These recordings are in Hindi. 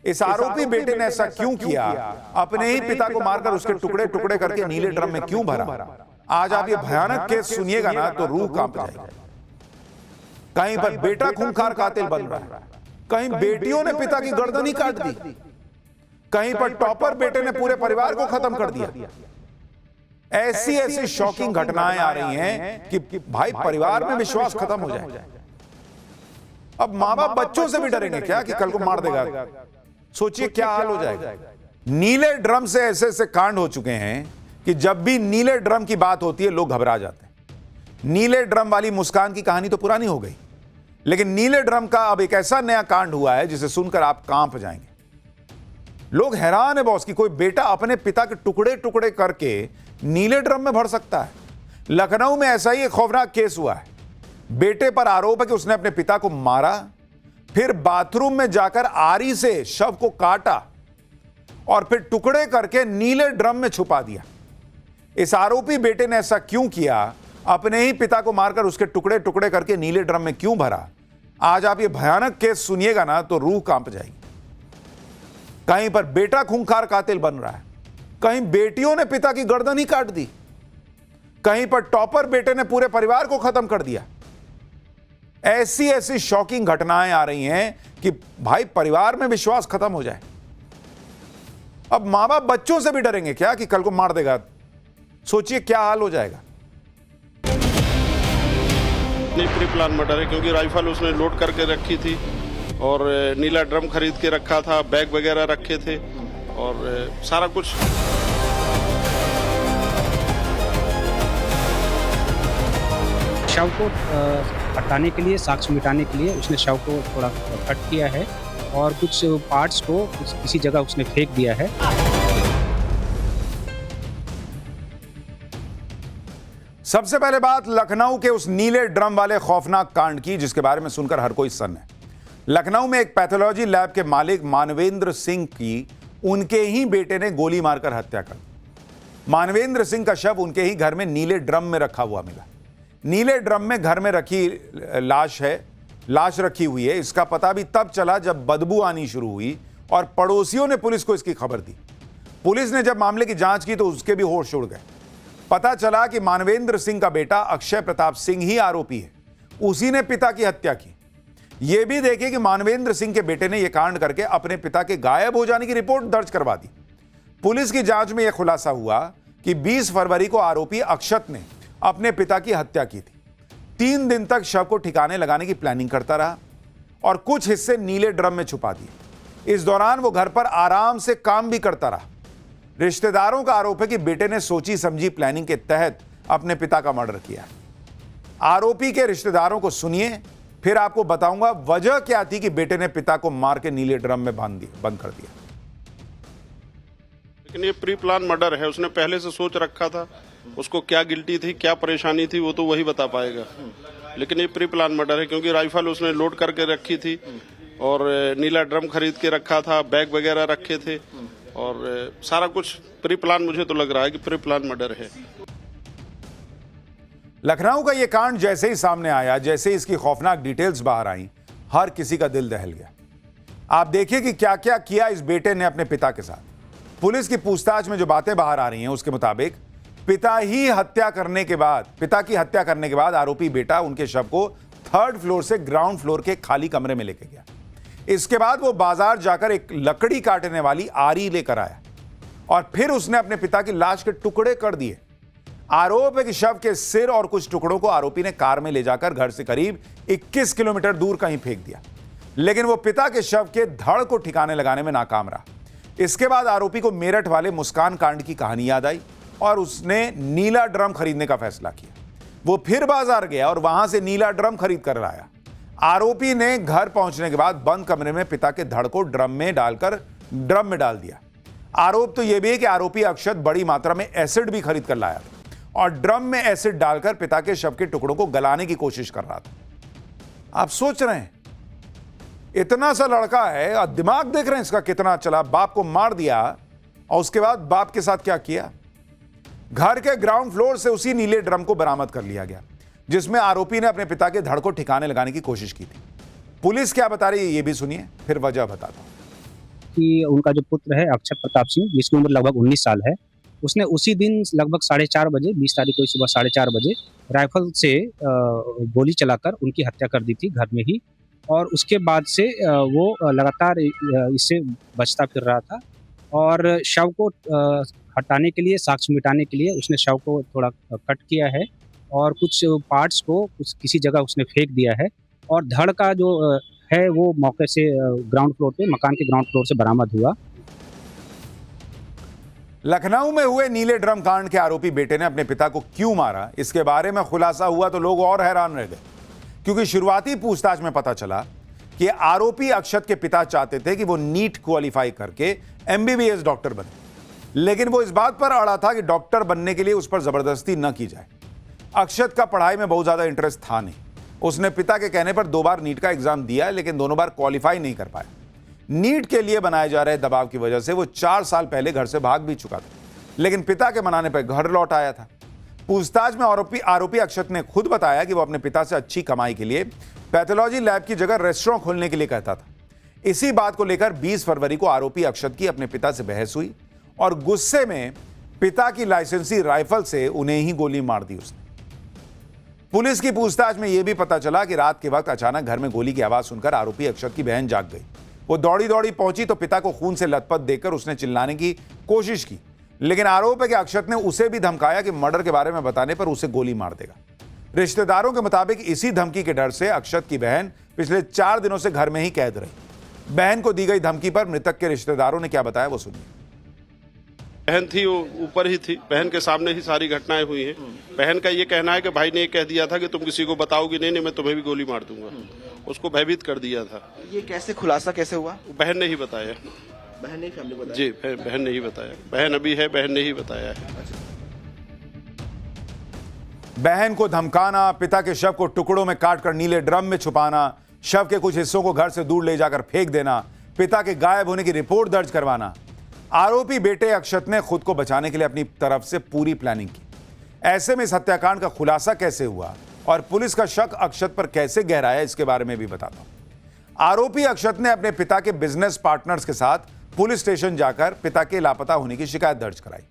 इस आरोपी बेटे ने ऐसा क्यों किया? अपने ही पिता को मारकर उसके टुकड़े टुकड़े करके नीले ड्रम में क्यों भरा? आज आप ये भयानक केस सुनिएगा ना तो रूह कांप जाएगी। कहीं पर बेटा खूंखार कातिल बन रहा है, कहीं बेटियों ने पिता की गर्दन ही काट दी, कहीं पर टॉपर बेटे ने पूरे परिवार को खत्म कर दिया। ऐसी ऐसी शॉकिंग घटनाएं आ रही हैं कि भाई परिवार में विश्वास खत्म हो जाए। अब मां बाप बच्चों से भी डरेंगे क्या कि कल को मार देगा? सोचिए क्या हाल हो जाएगा। नीले ड्रम से ऐसे ऐसे कांड हो चुके हैं कि जब भी नीले ड्रम की बात होती है लोग घबरा जाते हैं। नीले ड्रम वाली मुस्कान की कहानी तो पुरानी हो गई, लेकिन नीले ड्रम का अब एक ऐसा नया कांड हुआ है जिसे सुनकर आप कांप जाएंगे। लोग हैरान है बॉस कि कोई बेटा अपने पिता के टुकड़े टुकड़े करके नीले ड्रम में भर सकता है। लखनऊ में ऐसा ही एक खौफनाक केस हुआ है। बेटे पर आरोप है कि उसने अपने पिता को मारा, फिर बाथरूम में जाकर आरी से शव को काटा और फिर टुकड़े करके नीले ड्रम में छुपा दिया। इस आरोपी बेटे ने ऐसा क्यों किया? अपने ही पिता को मारकर उसके टुकड़े टुकड़े करके नीले ड्रम में क्यों भरा? आज आप ये भयानक केस सुनिएगा ना तो रूह कांप जाएगी। कहीं पर बेटा खूंखार कातिल बन रहा है, कहीं बेटियों ने पिता की गर्दन ही काट दी, कहीं पर टॉपर बेटे ने पूरे परिवार को खत्म कर दिया। ऐसी ऐसी शॉकिंग घटनाएं आ रही हैं कि भाई परिवार में विश्वास खत्म हो जाए। अब मां बाप बच्चों से भी डरेंगे क्या कि कल को मार देगा? सोचिए क्या हाल हो जाएगा। नहीं, प्री प्लान मर्डर है क्योंकि राइफल उसने लोड करके रखी थी और नीला ड्रम खरीद के रखा था, बैग वगैरह रखे थे और सारा कुछ। शव को हटाने के लिए, साक्ष्य मिटाने के लिए उसने शव को थोड़ा कट किया है और कुछ पार्ट्स को किसी जगह उसने फेंक दिया है। सबसे पहले बात लखनऊ के उस नीले ड्रम वाले खौफनाक कांड की जिसके बारे में सुनकर हर कोई सन्न है। लखनऊ में एक पैथोलॉजी लैब के मालिक मानवेंद्र सिंह की उनके ही बेटे ने गोली मारकर हत्या कर दी। मानवेंद्र सिंह का शव उनके ही घर में नीले ड्रम में रखा हुआ मिला। नीले ड्रम में घर में रखी लाश रखी हुई है। इसका पता भी तब चला जब बदबू आनी शुरू हुई और पड़ोसियों ने पुलिस को इसकी खबर दी। पुलिस ने जब मामले की जांच की तो उसके भी होश उड़ गए। पता चला कि मानवेंद्र सिंह का बेटा अक्षय प्रताप सिंह ही आरोपी है। उसी ने पिता की हत्या की। यह भी देखिए कि मानवेंद्र सिंह के बेटे ने यह कांड करके अपने पिता के गायब हो जाने की रिपोर्ट दर्ज करवा दी। पुलिस की जांच में यह खुलासा हुआ कि 20 फरवरी को आरोपी अक्षत ने अपने पिता की हत्या की थी। 3 दिन तक शव को ठिकाने लगाने की प्लानिंग करता रहा और कुछ हिस्से नीले ड्रम में छुपा दिए। इस दौरान वो घर पर आराम से काम भी करता रहा। रिश्तेदारों का आरोप है कि बेटे ने सोची समझी प्लानिंग के तहत अपने पिता का मर्डर किया। आरोपी के रिश्तेदारों को सुनिए, फिर आपको बताऊंगा वजह क्या थी कि बेटे ने पिता को मार के नीले ड्रम में बंद कर दिया। लेकिन ये प्री प्लान मर्डर है, उसने पहले से सोच रखा था। उसको क्या गिल्टी थी, क्या परेशानी थी, वो तो वही बता पाएगा। लेकिन ये प्री प्लान मर्डर है क्योंकि राइफल उसने लोड करके रखी थी और नीला ड्रम खरीद के रखा था, बैग वगैरह रखे थे और सारा कुछ प्री प्लान। मुझे तो लग रहा है कि प्री प्लान मर्डर है। लखनऊ का यह कांड जैसे ही सामने आया, जैसे ही इसकी खौफनाक डिटेल्स बाहर आई, हर किसी का दिल दहल गया। आप देखिए कि क्या क्या किया इस बेटे ने अपने पिता के साथ। पुलिस की पूछताछ में जो बातें बाहर आ रही हैं उसके मुताबिक पिता की हत्या करने के बाद आरोपी बेटा उनके शव को 3rd फ्लोर से ग्राउंड फ्लोर के खाली कमरे में लेके गया। इसके बाद वो बाजार जाकर एक लकड़ी काटने वाली आरी लेकर आया और फिर उसने अपने पिता की लाश के टुकड़े कर दिए। आरोप है कि शव के सिर और कुछ टुकड़ों को आरोपी ने कार में ले जाकर घर से करीब 21 किलोमीटर दूर कहीं फेंक दिया, लेकिन वो पिता के शव के धड़ को ठिकाने लगाने में नाकाम रहा। इसके बाद आरोपी को मेरठ वाले मुस्कान कांड की कहानी याद आई और उसने नीला ड्रम खरीदने का फैसला किया। वो फिर बाजार गया और वहां से नीला ड्रम खरीद कर लाया। आरोपी ने घर पहुंचने के बाद बंद कमरे में पिता के धड़ को ड्रम में डाल दिया। आरोप तो यह भी है कि आरोपी अक्षत बड़ी मात्रा में एसिड भी खरीद कर लाया था और ड्रम में एसिड डालकर पिता के शव के टुकड़ों को गलाने की कोशिश कर रहा था। आप सोच रहे हैं इतना सा लड़का है और दिमाग देख रहे हैं इसका कितना चला। बाप को मार दिया और उसके बाद बाप के साथ क्या किया? घर के ग्राउंड फ्लोर से उसी नीले ड्रम को बरामद कर लिया गया जिसमें आरोपी ने अपने पिता के धड़ को ठिकाने लगाने की कोशिश की थी। पुलिस क्या बता रही है ये भी सुनिए, फिर वजह बताता हूं। कि उनका जो पुत्र है अक्षत प्रताप सिंह, जिसकी उम्र लगभग 19 साल है, उसने उसी दिन लगभग 4:30 बजे, 20 तारीख को सुबह 4:30 बजे राइफल से गोली चलाकर उनकी हत्या कर दी थी घर में ही। और उसके बाद से वो लगातार इससे बचता फिर रहा था और शव को हटाने के लिए, साक्ष्य मिटाने के लिए उसने शव को थोड़ा कट किया है और कुछ पार्ट्स को किसी जगह उसने फेंक दिया है और धड़ का जो है वो मौके से ग्राउंड फ्लोर पे, मकान के ग्राउंड फ्लोर से बरामद हुआ। लखनऊ में हुए नीले ड्रम कांड के आरोपी बेटे ने अपने पिता को क्यों मारा, इसके बारे में खुलासा हुआ तो लोग और हैरान रह गए, क्योंकि शुरुआती पूछताछ में पता चला कि आरोपी अक्षत के पिता चाहते थे कि वो नीट क्वालिफाई करके एमबीबीएस डॉक्टर बने, लेकिन वो इस बात पर अड़ा था कि डॉक्टर बनने के लिए उस पर जबरदस्ती न की जाए। अक्षत का पढ़ाई में बहुत ज्यादा इंटरेस्ट था नहीं। उसने पिता के कहने पर 2 बार नीट का एग्जाम दिया, लेकिन दोनों बार क्वालिफाई नहीं कर पाया। नीट के लिए बनाए जा रहे दबाव की वजह से वो 4 साल पहले घर से भाग भी चुका था, लेकिन पिता के मनाने पर घर लौट आया था। पूछताछ में आरोपी अक्षत ने खुद बताया कि वो अपने पिता से अच्छी कमाई के लिए पैथोलॉजी लैब की जगह रेस्टोरेंट खोलने के लिए कहता था। इसी बात को लेकर 20 फरवरी को आरोपी अक्षत की अपने पिता से बहस हुई और गुस्से में पिता की लाइसेंसी राइफल से उन्हें ही गोली मार दी उसने। पुलिस की पूछताछ में यह भी पता चला कि रात के वक्त अचानक घर में गोली की आवाज सुनकर आरोपी अक्षत की बहन जाग गई। वो दौड़ी दौड़ी पहुंची तो पिता को खून से लथपथ देखकर उसने चिल्लाने की कोशिश की, लेकिन आरोप है कि अक्षत ने उसे भी धमकाया कि मर्डर के बारे में बताने पर उसे गोली मार देगा। रिश्तेदारों के मुताबिक इसी धमकी के डर से अक्षत की बहन पिछले 4 दिनों से घर में ही कैद रही। बहन को दी गई धमकी पर मृतक के रिश्तेदारों ने क्या बताया वो सुनिए। बहन थी, वो ऊपर ही थी, बहन के सामने ही सारी घटनाएं हुई हैं। बहन का ये कहना है कि भाई ने ये कह दिया था कि तुम किसी को बताओगी नहीं, मैं तुम्हें भी गोली मार दूंगा। उसको भयभीत कर दिया था। ये कैसे खुलासा कैसे हुआ? बहन ने ही बताया। बहन ने फैमिली को बताया? जी, बहन ने ही बताया। बहन अभी है, बहन ने ही बताया है। बहन को धमकाना, पिता के शव को टुकड़ों में काटकर नीले ड्रम में छुपाना, शव के कुछ हिस्सों को घर से दूर ले जाकर फेंक देना, पिता के गायब होने की रिपोर्ट दर्ज करवाना। आरोपी बेटे अक्षत ने खुद को बचाने के लिए अपनी तरफ से पूरी प्लानिंग की। ऐसे में इस हत्याकांड का खुलासा कैसे हुआ और पुलिस का शक अक्षत पर कैसे गहराया, इसके बारे में भी बताता हूं। आरोपी अक्षत ने अपने पिता के बिजनेस पार्टनर्स के साथ पुलिस स्टेशन जाकर पिता के लापता होने की शिकायत दर्ज कराई।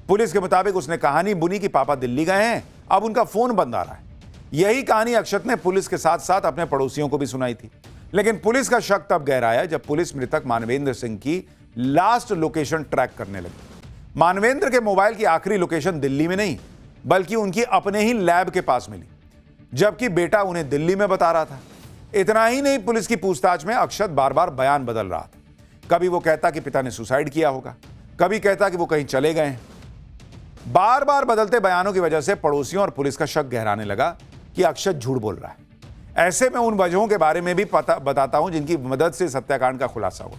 पुलिस के मुताबिक उसने कहानी बुनी कि पापा दिल्ली गए हैं, अब उनका फोन बंद आ रहा है। यही कहानी अक्षत ने पुलिस के साथ साथ अपने पड़ोसियों को भी सुनाई थी, लेकिन पुलिस का शक तब गहराया जब पुलिस मृतक मानवेंद्र सिंह की लास्ट लोकेशन ट्रैक करने लगी। मानवेंद्र के मोबाइल की आखिरी लोकेशन दिल्ली में नहीं, बल्कि उनकी अपने ही लैब के पास मिली, जबकि बेटा उन्हें दिल्ली में बता रहा था। इतना ही नहीं, पुलिस की पूछताछ में अक्षत बार बार बयान बदल रहा था। कभी वो कहता कि पिता ने सुसाइड किया होगा, कभी कहता कि वो कहीं चले गए हैं। बार बार बदलते बयानों की वजह से पड़ोसियों और पुलिस का शक गहराने लगा कि अक्षत झूठ बोल रहा है। ऐसे में उन वजहों के बारे में भी बताता हूं जिनकी मदद से इस हत्याकांड का खुलासा हुआ।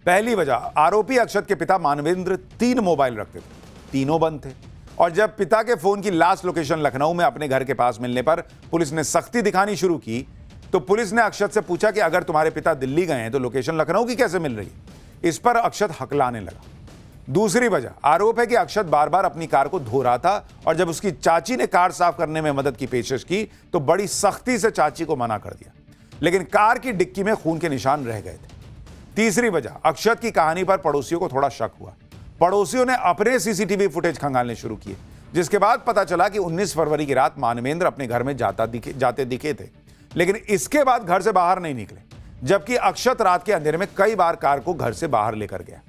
पहली वजह, आरोपी अक्षत के पिता मानवेंद्र 3 मोबाइल रखते थे, तीनों बंद थे। और जब पिता के फोन की लास्ट लोकेशन लखनऊ में अपने घर के पास मिलने पर पुलिस ने सख्ती दिखानी शुरू की, तो पुलिस ने अक्षत से पूछा कि अगर तुम्हारे पिता दिल्ली गए हैं तो लोकेशन लखनऊ की कैसे मिल रही? इस पर अक्षत हकलाने लगा। दूसरी वजह, आरोप है कि अक्षत बार बार अपनी कार को धो रहा था और जब उसकी चाची ने कार साफ करने में मदद की पेशकश की तो बड़ी सख्ती से चाची को मना कर दिया, लेकिन कार की डिक्की में खून के निशान रह गए थे। तीसरी वजह, अक्षत की कहानी पर पड़ोसियों को थोड़ा शक हुआ। पड़ोसियों ने अपने सीसीटीवी फुटेज खंगालने शुरू किए, जिसके बाद पता चला कि 19 फरवरी की रात मानवेंद्र अपने घर में जाते दिखे थे, लेकिन इसके बाद घर से बाहर नहीं निकले, जबकि अक्षत रात के अंधेरे में कई बार कार को घर से बाहर लेकर गया।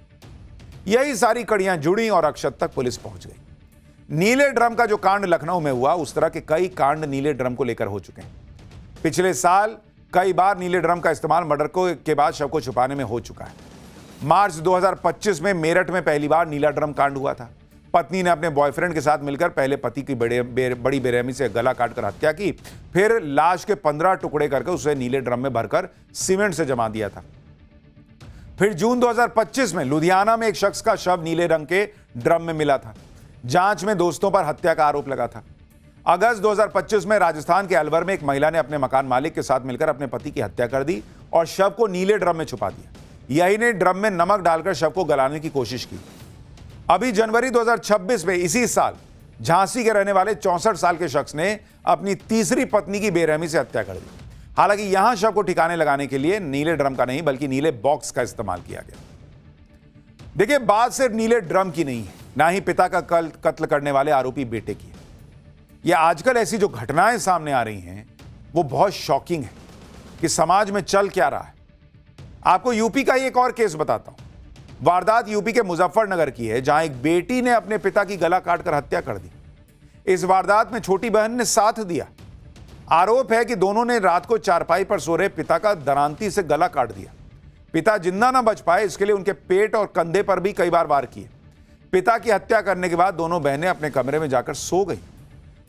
यही सारी कड़ियां जुड़ी और अक्षत तक पुलिस पहुंच गई। नीले ड्रम का जो कांड लखनऊ में हुआ, उस तरह के कई कांड नीले ड्रम को लेकर हो चुके हैं। पिछले साल कई बार नीले ड्रम का इस्तेमाल मर्डर के बाद शव को छुपाने में हो चुका है। मार्च 2025 में मेरठ में पहली बार नीला ड्रम कांड हुआ था। पत्नी ने अपने बॉयफ्रेंड के साथ मिलकर पहले पति की बड़ी बेरहमी से गला काटकर हत्या की, फिर लाश के 15 टुकड़े करके उसे नीले ड्रम में भरकर सीमेंट से जमा दिया था। फिर जून 2025 में लुधियाना में एक शख्स का शव नीले रंग के ड्रम में मिला था। जांच में दोस्तों पर हत्या का आरोप लगा था। अगस्त 2025 में राजस्थान के अलवर में एक महिला ने अपने मकान मालिक के साथ मिलकर अपने पति की हत्या कर दी और शव को नीले ड्रम में छुपा दिया। यही ने ड्रम में नमक डालकर शव को गलाने की कोशिश की। अभी जनवरी 2026 में इसी साल झांसी के रहने वाले 64 साल के शख्स ने अपनी तीसरी पत्नी की बेरहमी से हत्या कर दी। हालांकि यहां शव को ठिकाने लगाने के लिए नीले ड्रम का नहीं बल्कि नीले बॉक्स का इस्तेमाल किया गया। देखिए, बात सिर्फ नीले ड्रम की नहीं है, ना ही पिता का कत्ल करने वाले आरोपी बेटे की है। यह आजकल ऐसी जो घटनाएं सामने आ रही हैं वो बहुत शॉकिंग है कि समाज में चल क्या रहा है। आपको यूपी का ही एक और केस बताता हूं। वारदात यूपी के मुजफ्फरनगर की है, जहां एक बेटी ने अपने पिता की गला काटकर हत्या कर दी। इस वारदात में छोटी बहन ने साथ दिया। आरोप है कि दोनों ने रात को चारपाई पर सो रहे पिता का दरांती से गला काट दिया। पिता जिंदा ना बच पाए, इसके लिए उनके पेट और कंधे पर भी कई बार वार किए। पिता की हत्या करने के बाद दोनों बहनें अपने कमरे में जाकर सो गई।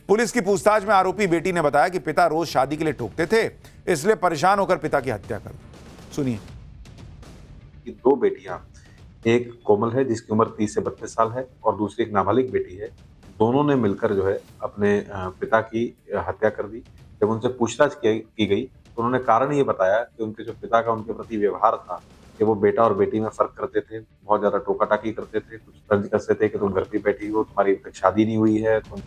पुलिस की पूछताछ में आरोपी बेटी ने बताया कि पिता रोज शादी के लिए ठोकते थे, इसलिए परेशान होकर पिता की हत्या कर दी। सुनिए। दो बेटियां, एक कोमल है जिसकी उम्र 30 से 32 साल है और दूसरी एक नाबालिग बेटी है। दोनों ने मिलकर जो है अपने पिता की हत्या कर दी। जब उनसे पूछताछ की गई तो उन्होंने कारण ये बताया कि उनके जो पिता का उनके प्रति व्यवहार था कि वो बेटा और बेटी में फर्क करते थे, बहुत ज्यादा टोका टाकी करते थे, कुछ तंज कसते थे कि तुम घर पे बैठी हो, तुम्हारी शादी नहीं हुई है, तुम